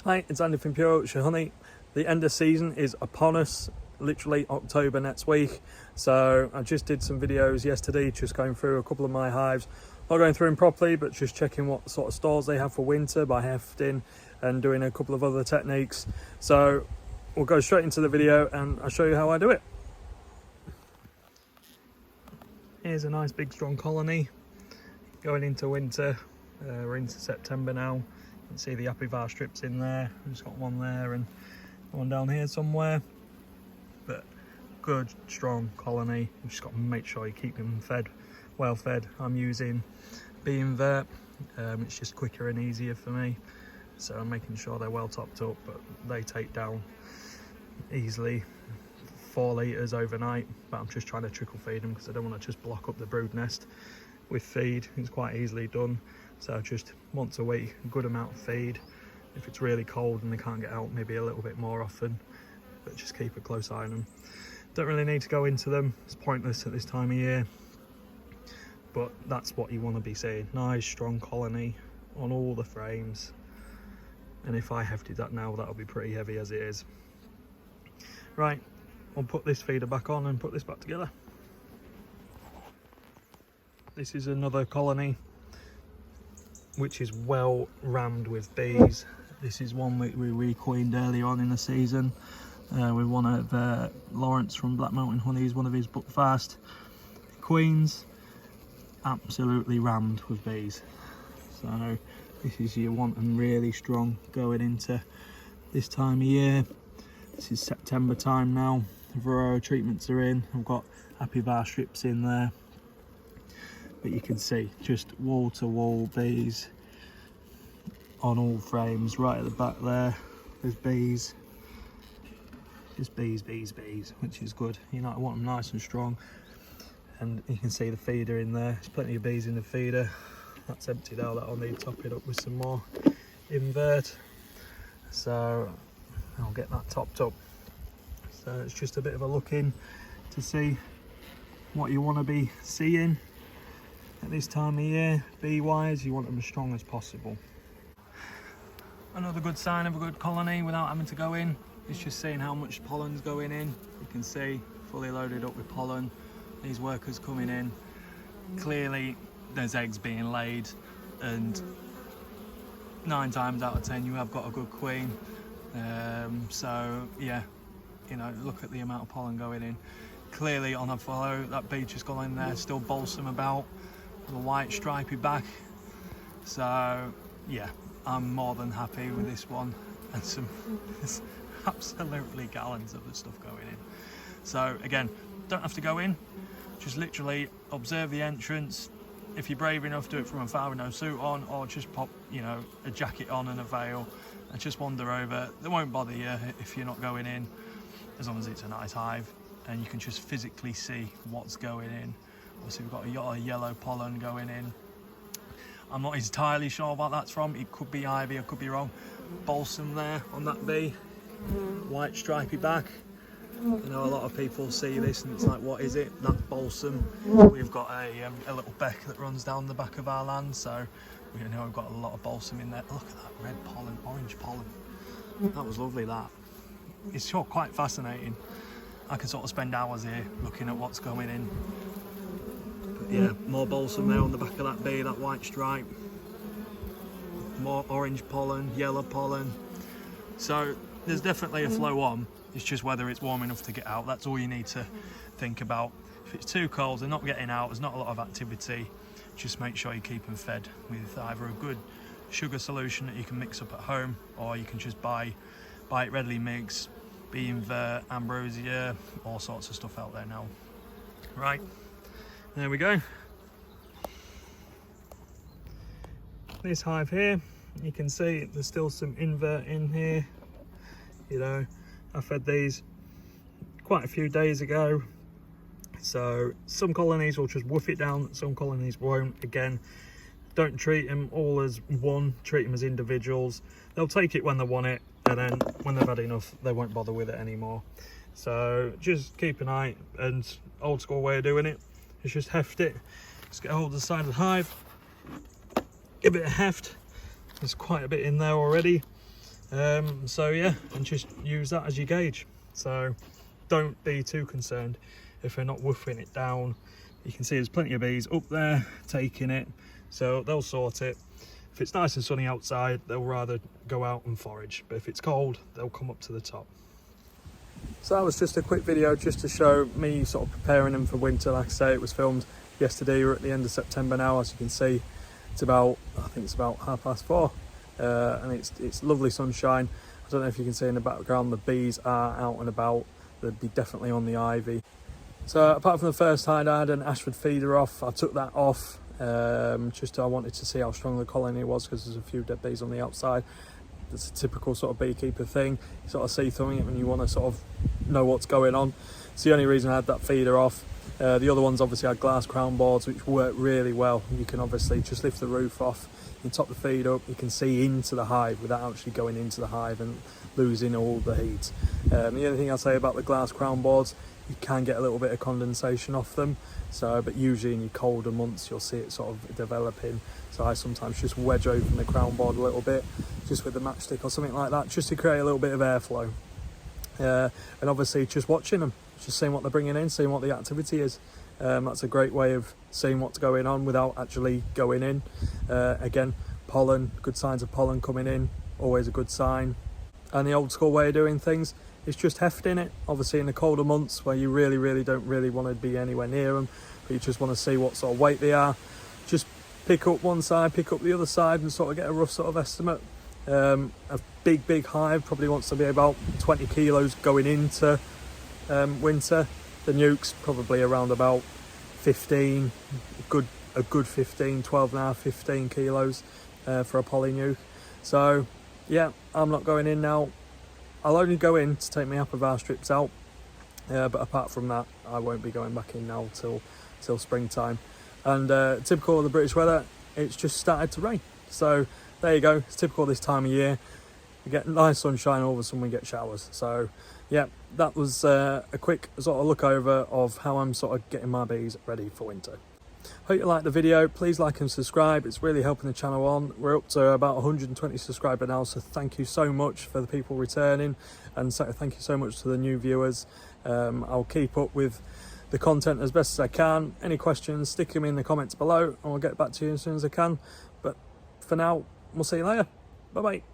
Hi, it's Andy from Pure Yorkshire Honey. The end of season is upon us, literally October next week. So I just did some videos yesterday, just going through a couple of my hives. Not going through them properly, but just checking what sort of stores they have for winter by hefting and doing a couple of other techniques. So we'll go straight into the video and I'll show you how I do it. Here's a nice big strong colony going into winter. We're into September now. You can see the Apivar strips in there. I've just got one there and one down here somewhere. But good strong colony. You just got to make sure you keep them fed, well fed. I'm using Beekeeping. It's just quicker and easier for me. So I'm making sure they're well topped up, but they take down easily 4 litres overnight. But I'm just trying to trickle feed them because I don't want to just block up the brood nest with feed. It's quite easily done. So just once a week, a good amount of feed. If it's really cold and they can't get out, maybe a little bit more often, but just keep a close eye on them. Don't really need to go into them, it's pointless at this time of year, but that's what you want to be seeing. Nice strong colony on all the frames, and if I hefted that now, that'll be pretty heavy as it is. Right, I'll put this feeder back on and put this back together. This is another colony which is well rammed with bees. This is one we requeened early on in the season with one of Lawrence from Black Mountain Honey's, one of his Buckfast queens. Absolutely rammed with bees. So this is your want them really strong going into this time of year. This is September time now. The varroa treatments are in. I've got Apivar strips in there. But you can see just wall to wall bees on all frames. Right at the back there, there's bees. Just bees, which is good. You know, I want them nice and strong. And you can see the feeder in there. There's plenty of bees in the feeder. That's emptied out. That'll need topping up with some more invert. So I'll get that topped up. So it's just a bit of a look in to see what you want to be seeing at this time of year. Bee wise, you want them as strong as possible. Another good sign of a good colony without having to go in is just seeing how much pollen's going in. You can see fully loaded up with pollen, these workers coming in. Clearly there's eggs being laid, and 9 times out of 10 you have got a good queen. So yeah, you know, look at the amount of pollen going in. Clearly on a follow, that bee just got in there, still balsam about, the white stripy back. So yeah, I'm more than happy with this one, and there's absolutely gallons of the stuff going in. So again, don't have to go in, just literally observe the entrance. If you're brave enough, do it from afar with no suit on, or just pop, you know, a jacket on and a veil and just wander over. They won't bother you if you're not going in, as long as it's a nice hive and you can just physically see what's going in. Obviously we've got a lot of yellow pollen going in. I'm not entirely sure what that's from. It could be ivy, I could be wrong. Balsam there on that bee, white stripy back. You know, a lot of people see this and it's like, what is it? That's balsam. We've got a little beck that runs down the back of our land, so we know we've got a lot of balsam in there. Look at that red pollen, orange pollen. That was lovely, that. It's sure quite fascinating. I could sort of spend hours here looking at what's going in. But yeah, more balsam there on the back of that bee, that white stripe. More orange pollen, yellow pollen. So there's definitely a flow on. It's just whether it's warm enough to get out. That's all you need to think about. If it's too cold, they're not getting out, there's not a lot of activity, just make sure you keep them fed with either a good sugar solution that you can mix up at home, or you can just buy it readily mixed, Beekeeping, ambrosia, all sorts of stuff out there now. Right, there we go. This hive here, you can see there's still some invert in here. You know, I fed these quite a few days ago, so some colonies will just woof it down, some colonies won't. Again, don't treat them all as one, treat them as individuals. They'll take it when they want it, and then when they've had enough, they won't bother with it anymore. So just keep an eye, and old school way of doing it is just heft it. Just get hold of the side of the hive, give it a heft. There's quite a bit in there already. So yeah, and just use that as your gauge. So don't be too concerned if they're not woofing it down. You can see there's plenty of bees up there taking it, so they'll sort it. If it's nice and sunny outside, they'll rather go out and forage, but if it's cold, they'll come up to the top. So that was just a quick video just to show me sort of preparing them for winter. Like I say, it was filmed yesterday. We're at the end of September now, as you can see. It's about, I think it's about 4:30, and it's lovely sunshine. I don't know if you can see in the background, the bees are out and about. They'd be definitely on the ivy. So apart from the first hide, I had an Ashford feeder off. I took that off just I wanted to see how strong the colony was, because there's a few dead bees on the outside. It's a typical sort of beekeeper thing. You sort of see through it when you want to sort of know what's going on. It's the only reason I had that feeder off. The other ones obviously had glass crown boards, which work really well. You can obviously just lift the roof off, you top the feed up, you can see into the hive without actually going into the hive and losing all the heat. The only thing I'll say about the glass crown boards, you can get a little bit of condensation off them. So, but usually in your colder months, you'll see it sort of developing. So I sometimes just wedge open the crown board a little bit, just with the matchstick or something like that, just to create a little bit of airflow. And obviously just watching them, just seeing what they're bringing in, seeing what the activity is. That's a great way of seeing what's going on without actually going in. Again, pollen, good signs of pollen coming in, always a good sign. And the old school way of doing things is just hefting it. Obviously in the colder months where you really don't want to be anywhere near them, but you just want to see what sort of weight they are, just pick up one side, pick up the other side, and sort of get a rough sort of estimate. A big hive probably wants to be about 20 kilos going into winter. The nuke's probably around about 15, a good 15, 12 and a half, 15 kilos for a poly nuke. So yeah, I'm not going in now. I'll only go in to take my Apivar strips out, but apart from that, I won't be going back in now till springtime. And typical of the British weather, it's just started to rain. So there you go, it's typical this time of year. We get nice sunshine, all of a sudden we get showers. So yeah, that was a quick sort of look over of how I'm sort of getting my bees ready for winter. Hope you liked the video. Please like and subscribe, it's really helping the channel on. We're up to about 120 subscribers now, so thank you so much for the people returning, and so thank you so much to the new viewers. I'll keep up with the content as best as I can. Any questions, stick them in the comments below and I'll get back to you as soon as I can. But for now, we'll see you later. Bye bye.